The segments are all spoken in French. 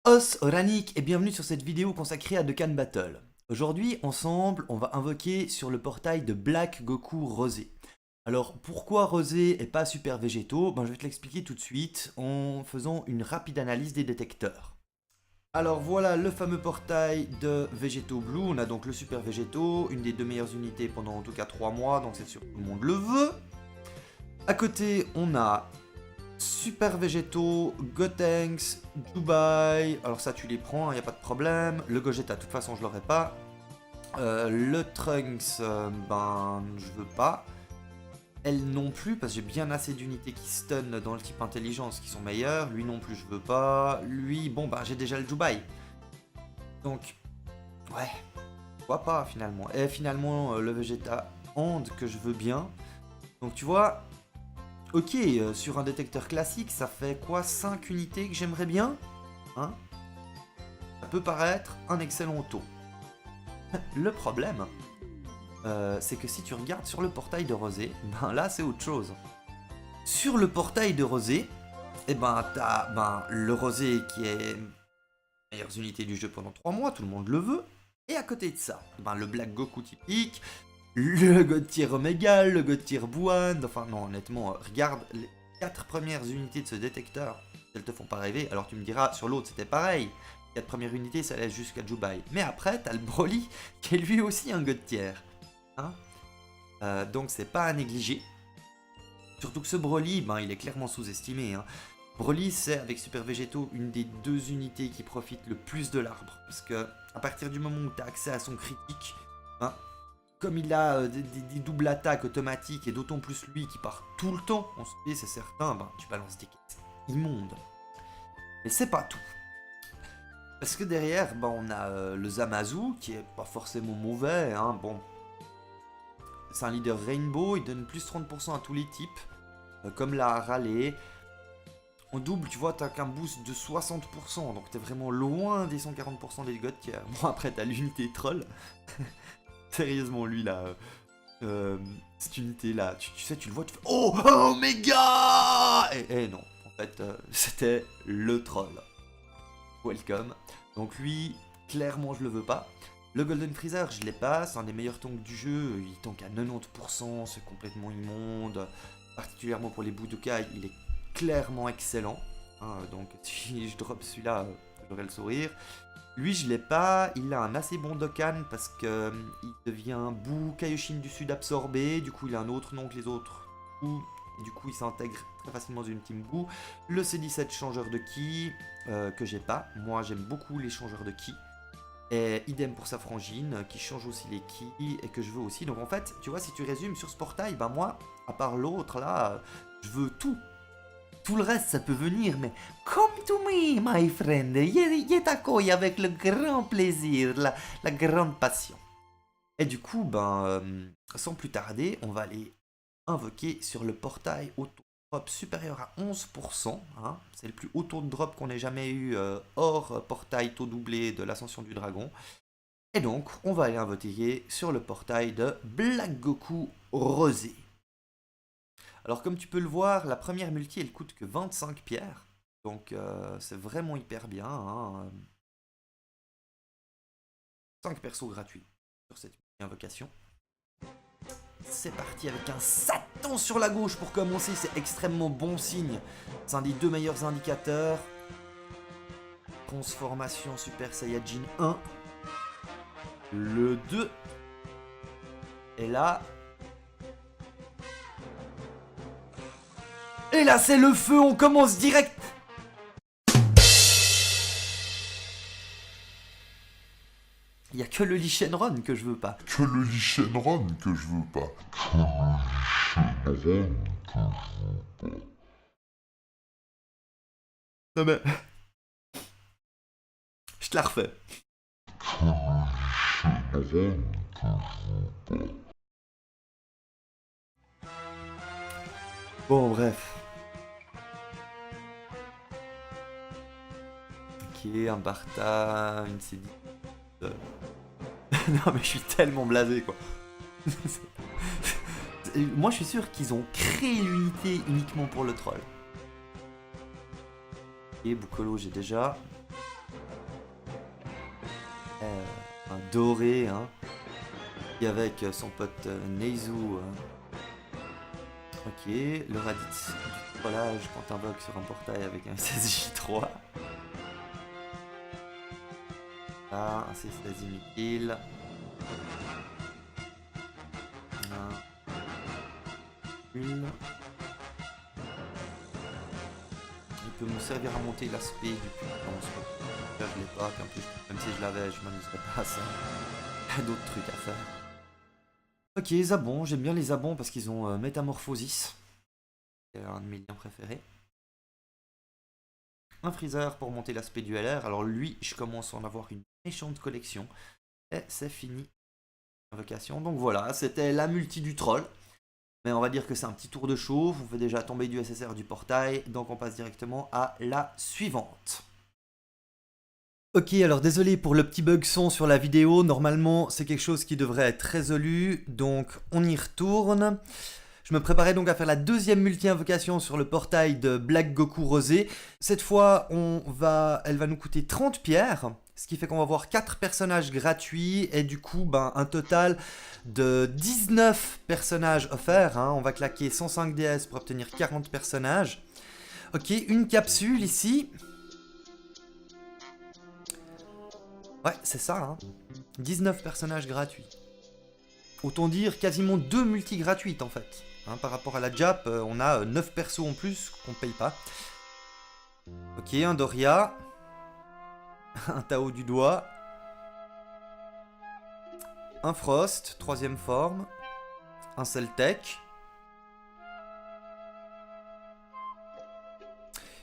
Os Oranik et bienvenue sur cette vidéo consacrée à Dokkan Battle. Aujourd'hui, ensemble, on va invoquer sur le portail de Black Goku Rosé. Alors, pourquoi Rosé et pas Super Végétaux? Je vais te l'expliquer tout de suite en faisant une rapide analyse des détecteurs. Alors voilà le fameux portail de Végétaux Blue, on a donc le Super Végétaux, une des deux meilleures unités pendant en tout cas 3 mois, donc c'est sûr que tout le monde le veut. À côté, on a Super Végétaux, Gotenks, Dubai, alors ça tu les prends, y a pas de problème. Le Gogeta, de toute façon je l'aurai pas. Le Trunks, je veux pas. Elle non plus, parce que j'ai bien assez d'unités qui stun dans le type intelligence qui sont meilleures. Lui non plus je veux pas. Lui, j'ai déjà le Dubai. Donc, ouais, pourquoi pas finalement. Et finalement, le Vegeta Hand que je veux bien. Donc tu vois, ok, sur un détecteur classique, ça fait quoi, 5 unités que j'aimerais bien, hein? Ça peut paraître un excellent taux. Le problème, c'est que si tu regardes sur le portail de Rosé, là c'est autre chose. Sur le portail de Rosé, t'as le Rosé qui est meilleure unité du jeu pendant 3 mois, tout le monde le veut. Et à côté de ça, le Black Goku typique, le God Tier Omega, le God Tier Buan, enfin non honnêtement, regarde les 4 premières unités de ce détecteur, elles te font pas rêver, alors tu me diras, sur l'autre c'était pareil, les 4 premières unités ça allait jusqu'à Jubai, mais après t'as le Broly qui est lui aussi un God Tier, hein, donc c'est pas à négliger, surtout que ce Broly, il est clairement sous-estimé, hein. Broly c'est avec Super Végétaux une des 2 unités qui profitent le plus de l'arbre, parce que à partir du moment où tu as accès à son critique, hein, comme il a des doubles attaques automatiques, et d'autant plus lui qui part tout le temps en SP, c'est certain, tu balances des quêtes immondes. Mais c'est pas tout. Parce que derrière, on a le Zamasu, qui est pas forcément mauvais, hein, c'est un leader Rainbow, il donne plus 30% à tous les types, comme la Raleigh. En double, tu vois, t'as qu'un boost de 60%, donc t'es vraiment loin des 140% des God Tier. Bon, après, t'as l'unité troll. Sérieusement, lui, là, cette unité-là, tu sais, tu le vois, tu fais « Oh, Omega !» Et non, en fait, c'était le troll. Welcome. Donc lui, clairement, je le veux pas. Le Golden Freezer, je l'ai pas, c'est un des meilleurs tanks du jeu, il tank à 90%, c'est complètement immonde. Particulièrement pour les Budokai, il est clairement excellent. Hein, donc si je drop celui-là, j'aurai le sourire. Lui, je l'ai pas, il a un assez bon Dokkan parce que il devient Boo Kaioshin du Sud absorbé, du coup il a un autre nom que les autres Boo, et du coup il s'intègre très facilement dans une team Boo. Le C17 changeur de ki, que j'ai pas, moi j'aime beaucoup les changeurs de ki. Et idem pour sa frangine, qui change aussi les ki, et que je veux aussi. Donc en fait, tu vois, si tu résumes sur ce portail, moi, à part l'autre là, je veux tout. Tout le reste, ça peut venir, mais come to me, my friend, je t'accueille avec le grand plaisir, la grande passion. Et du coup, sans plus tarder, on va aller invoquer sur le portail au taux de drop supérieur à 11%. Hein. C'est le plus haut taux de drop qu'on ait jamais eu hors portail taux doublé de l'ascension du dragon. Et donc, on va aller invoquer sur le portail de Black Goku Rosé. Alors comme tu peux le voir, la première multi elle coûte que 25 pierres. Donc c'est vraiment hyper bien. Hein. 5 persos gratuits sur cette invocation. C'est parti avec un Satan sur la gauche pour commencer, c'est extrêmement bon signe. C'est un des 2 meilleurs indicateurs. Transformation Super Saiyajin 1. Le 2. Et là... Et là c'est le feu, on commence direct. Il n'y a que le Lee Shenron que je veux pas. Que le Lee Shenron que je veux pas. Non mais... Je te la refais. Bon bref. Ok, un Bartha, une CD. Non mais je suis tellement blasé quoi. Moi je suis sûr qu'ils ont créé l'unité uniquement pour le troll. Et Bukolo j'ai déjà. doré, hein. Et avec son pote Neizu. Ok, le radix du trollage quand t'invoques sur un portail avec un SSJ3. Là, un C16 inutile. Une. Il peut me servir à monter l'aspect du puissance. Là je l'ai pas, puis en plus, même si je l'avais, je m'amuserais pas à ça. Il y a d'autres trucs à faire. Ok, Zabon, j'aime bien les Zabons parce qu'ils ont Métamorphosis. C'est un de mes liens préférés. Un Freezer pour monter l'aspect du LR. Alors lui, je commence à en avoir une méchante collection. Et c'est fini. Invocation. Donc voilà, c'était la multi du troll. Mais on va dire que c'est un petit tour de chauffe. On fait déjà tomber du SSR du portail. Donc on passe directement à la suivante. Ok, alors désolé pour le petit bug son sur la vidéo. Normalement, c'est quelque chose qui devrait être résolu. Donc on y retourne. Je me préparais donc à faire la deuxième multi-invocation sur le portail de Black Goku Rosé. Cette fois, elle va nous coûter 30 pierres. Ce qui fait qu'on va avoir 4 personnages gratuits et du coup, un total de 19 personnages offerts. Hein. On va claquer 105 DS pour obtenir 40 personnages. Ok, une capsule ici. Ouais, c'est ça. Hein. 19 personnages gratuits. Autant dire quasiment 2 multi gratuites en fait. Hein, par rapport à la Jap, on a 9 persos en plus qu'on paye pas. Ok, un Doria. Un Tao du doigt. Un Frost, 3ème forme. Un Celtec.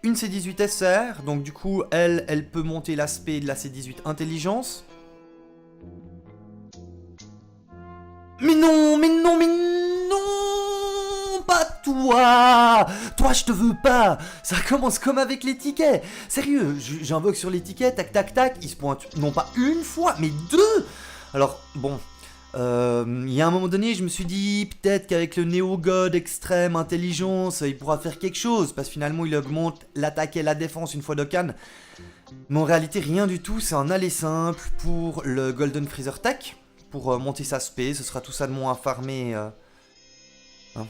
Une C18 SR, donc du coup, elle peut monter l'aspect de la C18 Intelligence. Mais non, mais non, mais non, pas toi. Toi, je te veux pas. Ça commence comme avec les tickets. Sérieux, j'invoque sur les tickets, tac, tac, tac. Ils se pointent non pas une fois, mais 2. Alors, bon, il y a un moment donné, je me suis dit, peut-être qu'avec le Néo God Extrême Intelligence, il pourra faire quelque chose. Parce que finalement, il augmente l'attaque et la défense une fois d'Okan. Mais en réalité, rien du tout. C'est un aller simple pour le Golden Freezer Tech. Pour monter sa spé, ce sera tout ça de moins à farmer. Hein.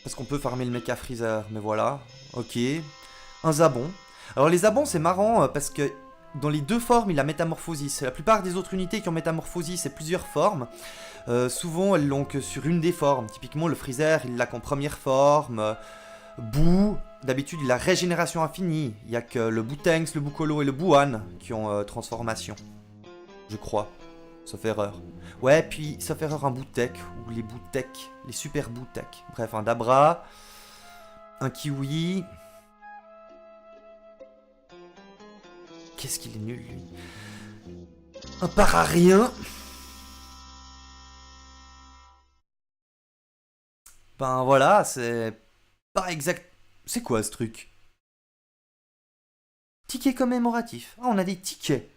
Parce qu'on peut farmer le Mecha Freezer, mais voilà. Ok. Un Zabon. Alors les Zabons, c'est marrant parce que dans les deux formes, il a Métamorphosis. La plupart des autres unités qui ont Métamorphosis, c'est plusieurs formes. Souvent, elles l'ont que sur une des formes. Typiquement, le Freezer, il l'a qu'en première forme. Boo, d'habitude, il a Régénération Infinie. Il n'y a que le Bootanks, le Bookolo et le Boohan qui ont Transformation. Je crois. Sauf erreur. Ouais, puis, sauf erreur, un Bootek, ou les Bootek, les super Bootek. Bref, un Dabra, un Kiwi. Qu'est-ce qu'il est nul, lui. Un Pararien. Ben voilà, c'est pas exact... C'est quoi ce truc? Ticket commémoratif. Ah, on a des tickets.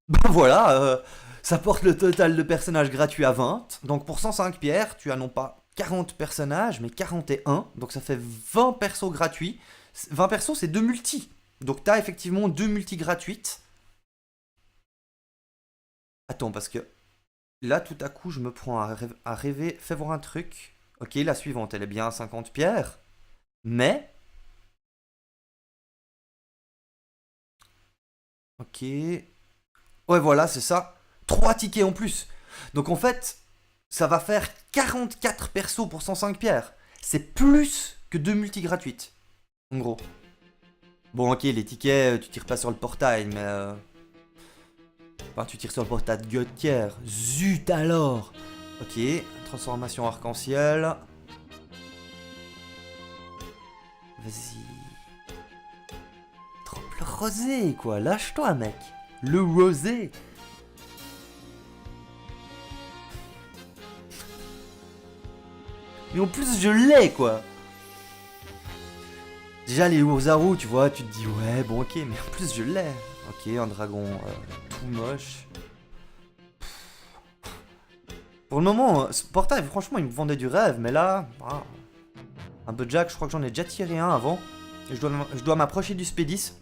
Ben voilà, ça porte le total de personnages gratuits à 20. Donc pour 105 pierres, tu as non pas 40 personnages, mais 41. Donc ça fait 20 persos gratuits. 20 persos, c'est 2 multis. Donc tu as effectivement 2 multis gratuites. Attends, parce que là, tout à coup, je me prends à rêver. Fais voir un truc. Ok, la suivante, elle est bien à 50 pierres. Mais... Ok... Ouais, voilà, c'est ça. 3 tickets en plus. Donc en fait, ça va faire 44 persos pour 105 pierres. C'est plus que 2 multi gratuites. En gros. Bon, ok, les tickets, tu tires pas sur le portail, mais... Enfin, tu tires sur le portail de Göttier. Zut alors. Ok, transformation arc-en-ciel. Vas-y. Trempe le rosé, quoi. Lâche-toi, mec. Le rosé. Mais en plus, je l'ai, quoi. Déjà, les Ozaru, tu vois, tu te dis, ouais, bon, ok, mais en plus, je l'ai. Ok, un dragon tout moche. Pour le moment, ce portail, franchement, il me vendait du rêve, mais là... Ah, un peu Jack, je crois que j'en ai déjà tiré un avant. Et je dois m'approcher du Spédis.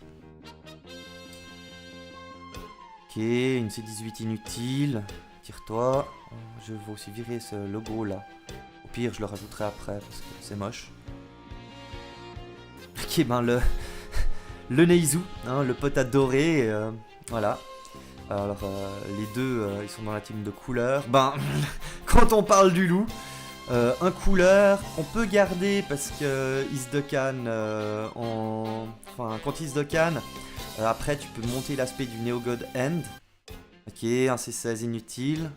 Ok, une C18 inutile. Tire-toi. Je vais aussi virer ce logo là. Au pire, je le rajouterai après parce que c'est moche. Ok, ben le Neizu, hein, le pote adoré. Voilà. Alors, les deux, ils sont dans la team de couleur. Ben, quand on parle du loup, un couleur, on peut garder parce que Isdokan Enfin, quand Isdokan, après tu peux monter l'aspect du Neo God End. Ok, un C16 inutile.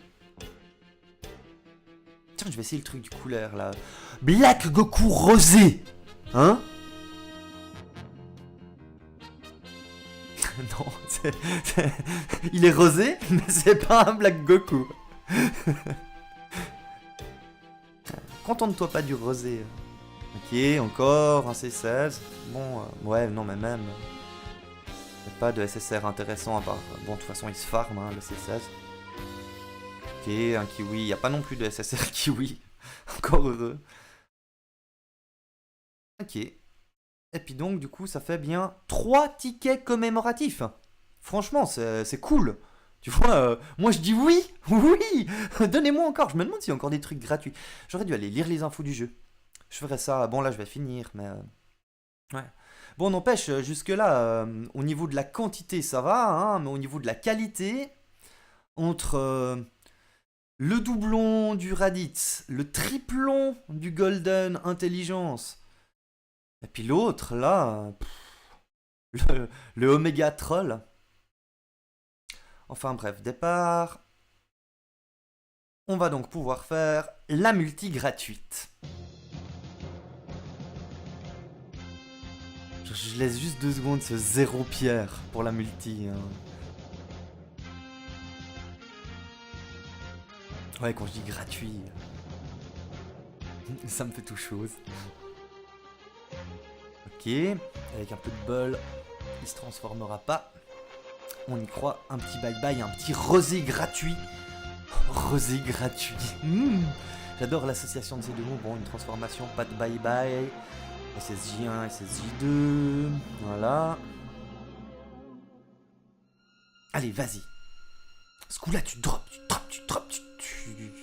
Tiens, je vais essayer le truc du couleur là. Black Goku rosé. Hein? Non, il est rosé, mais c'est pas un Black Goku. Contente-toi pas du rosé. Ok, encore un C16. Bon, ouais, non, mais même. Il n'y a pas de SSR intéressant à part. Bon, de toute façon, il se farm, hein, le C16. Ok, un kiwi. Il n'y a pas non plus de SSR kiwi. Encore heureux. Ok. Et puis donc, du coup, ça fait bien 3 tickets commémoratifs. Franchement, c'est cool. Tu vois, moi je dis oui, oui, donnez-moi encore. Je me demande s'il y a encore des trucs gratuits. J'aurais dû aller lire les infos du jeu. Je ferais ça. Bon, là, je vais finir, mais... ouais. Bon, n'empêche, jusque-là, au niveau de la quantité, ça va, hein, mais au niveau de la qualité, entre le doublon du Raditz, le triplon du Golden Intelligence, et puis l'autre, là, le Omega Troll. Enfin bref, départ. On va donc pouvoir faire la multi gratuite. Je laisse juste 2 secondes ce 0 pierre pour la multi. Hein. Ouais, quand je dis gratuit, ça me fait tout chose. Ok, avec un peu de bol, il se transformera pas. On y croit, un petit bye-bye, un petit rosé gratuit. Rosé gratuit. J'adore l'association de ces deux mots. Bon, une transformation, pas de bye-bye. SSJ1, SSJ2. Voilà. Allez, vas-y. Ce coup-là, tu drops.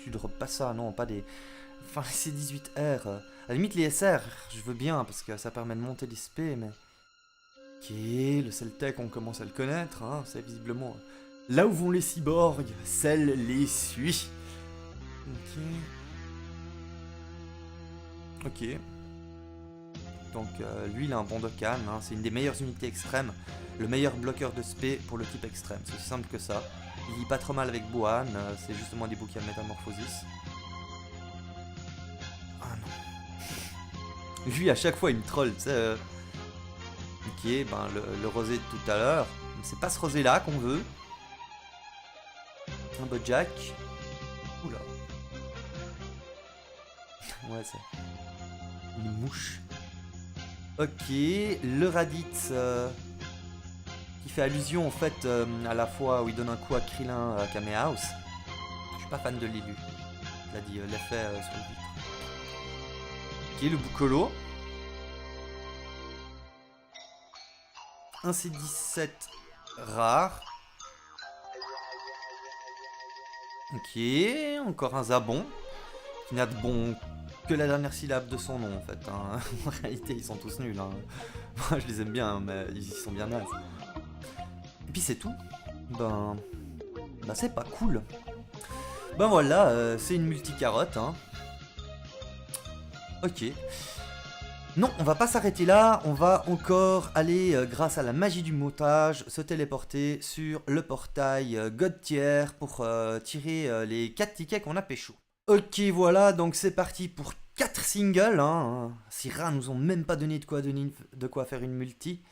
Tu drops pas ça, non, pas des... Enfin, les C18R. À la limite, les SR, je veux bien, parce que ça permet de monter l'XP, mais... Ok, le Celtec, on commence à le connaître, hein, c'est visiblement... Là où vont les cyborgs, celle les suit. Ok. Donc lui il a un bon Dokkan, hein, c'est une des meilleures unités extrêmes, le meilleur bloqueur de spé pour le type extrême, c'est aussi simple que ça. Il vit pas trop mal avec Bohan, c'est justement des bouquins métamorphosis. Ah non. Lui à chaque fois il me troll, tu sais. Ok, ben le rosé de tout à l'heure, c'est pas ce rosé là qu'on veut. Un Bojack. Oula. Ouais, c'est une mouche. Ok, le Raditz qui fait allusion en fait à la fois où il donne un coup à Krillin à Kamehameha. Je suis pas fan de l'élu. Il a dit l'effet sur le vitre. Ok, le Bukolo. Un C17 rare. Ok, encore un Zabon, qui n'a de bon que la dernière syllabe de son nom en fait. Hein. En réalité, ils sont tous nuls. Hein. Moi, je les aime bien, mais ils sont bien nazes. Et puis c'est tout. Ben c'est pas cool. Ben voilà, c'est une multi-carotte. Hein. Ok. Non, on va pas s'arrêter là, on va encore aller, grâce à la magie du montage, se téléporter sur le portail God Tier pour tirer les 4 tickets qu'on a pécho. Ok, voilà, donc c'est parti pour 4 singles. Hein. Ces rats nous ont même pas donné de quoi faire une multi.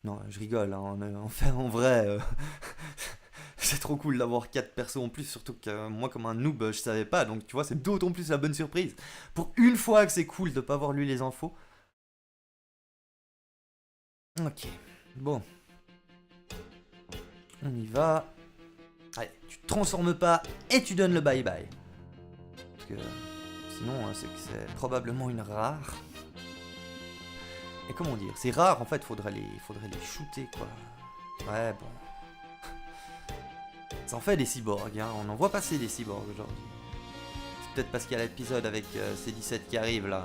Non, je rigole, hein, en vrai, c'est trop cool d'avoir 4 persos en plus, surtout que moi comme un noob je savais pas, donc tu vois c'est d'autant plus la bonne surprise. Pour une fois que c'est cool de pas avoir lu les infos. Ok, bon. On y va. Allez, tu te transformes pas et tu donnes le bye bye. Parce que sinon c'est que c'est probablement une rare. Et comment dire, c'est rare en fait, faudrait les shooter quoi. Ouais bon. Ça en fait des cyborgs, hein. On en voit passer des cyborgs aujourd'hui. C'est peut-être parce qu'il y a l'épisode avec C17 qui arrive là.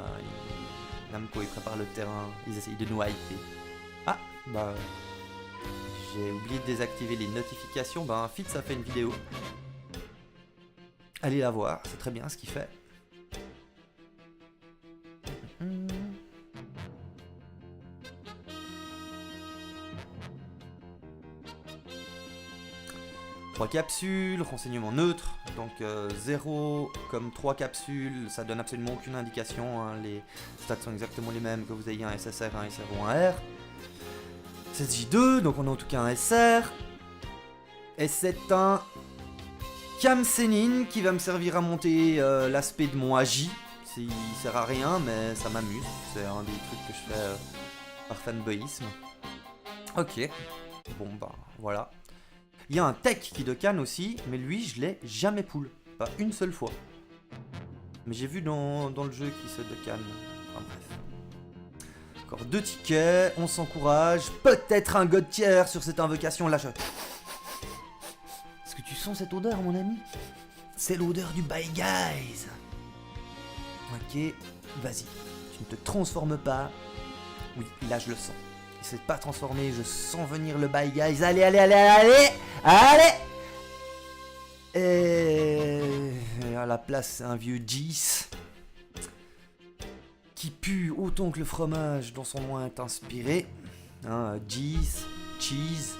Namco il prépare le terrain, ils essayent de nous hyper. Ah, bah... J'ai oublié de désactiver les notifications, bah Fitz a fait une vidéo. Allez la voir, c'est très bien ce qu'il fait. 3 capsules, renseignement neutre, donc 0 comme 3 capsules, ça donne absolument aucune indication, hein. Les stats sont exactement les mêmes que vous ayez un SSR, un SR ou un R. 16J2, donc on a en tout cas un SR. Et c'est un Kamsenin qui va me servir à monter l'aspect de mon AJ. Il sert à rien, mais ça m'amuse. C'est un des trucs que je fais par fanboyisme. Ok, bon bah voilà. Il y a un tech qui de canne aussi, mais lui je l'ai jamais pull. Pas une seule fois. Mais j'ai vu dans le jeu qu'il se de canne. Enfin bref. Encore 2 tickets, on s'encourage. Peut-être un god tier sur cette invocation là. Est-ce que tu sens cette odeur mon ami? C'est l'odeur du Bye Guys. Ok, vas-y. Tu ne te transformes pas. Oui, là je le sens. Il s'est pas transformé, je sens venir le Bye Guys. Allez, allez, allez, allez, allez. Et à la place, c'est un vieux Jeez qui pue autant que le fromage dont son nom est inspiré. Hein, Jeez, cheese.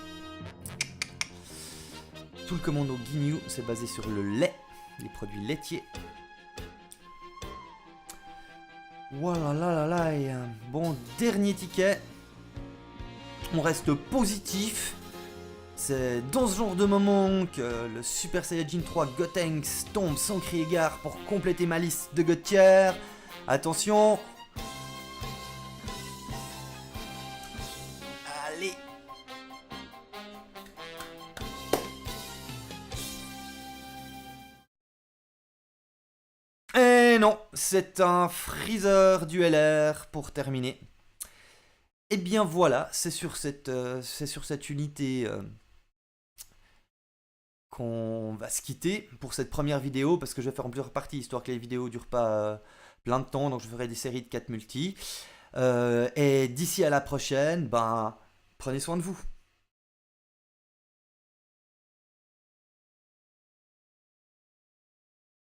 Tout le commando Ginyu, c'est basé sur le lait, les produits laitiers. Voilà, là, là, là, et un bon dernier ticket. On reste positif. C'est dans ce genre de moment que le Super Saiyajin 3 Gotenks tombe sans crier gare pour compléter ma liste de God tier. Attention. Allez. Et non, c'est un Freezer du LR pour terminer. Et bien voilà, c'est sur cette unité qu'on va se quitter pour cette première vidéo, parce que je vais faire en plusieurs parties, histoire que les vidéos ne durent pas plein de temps, donc je ferai des séries de 4 multi. Et d'ici à la prochaine, ben, prenez soin de vous.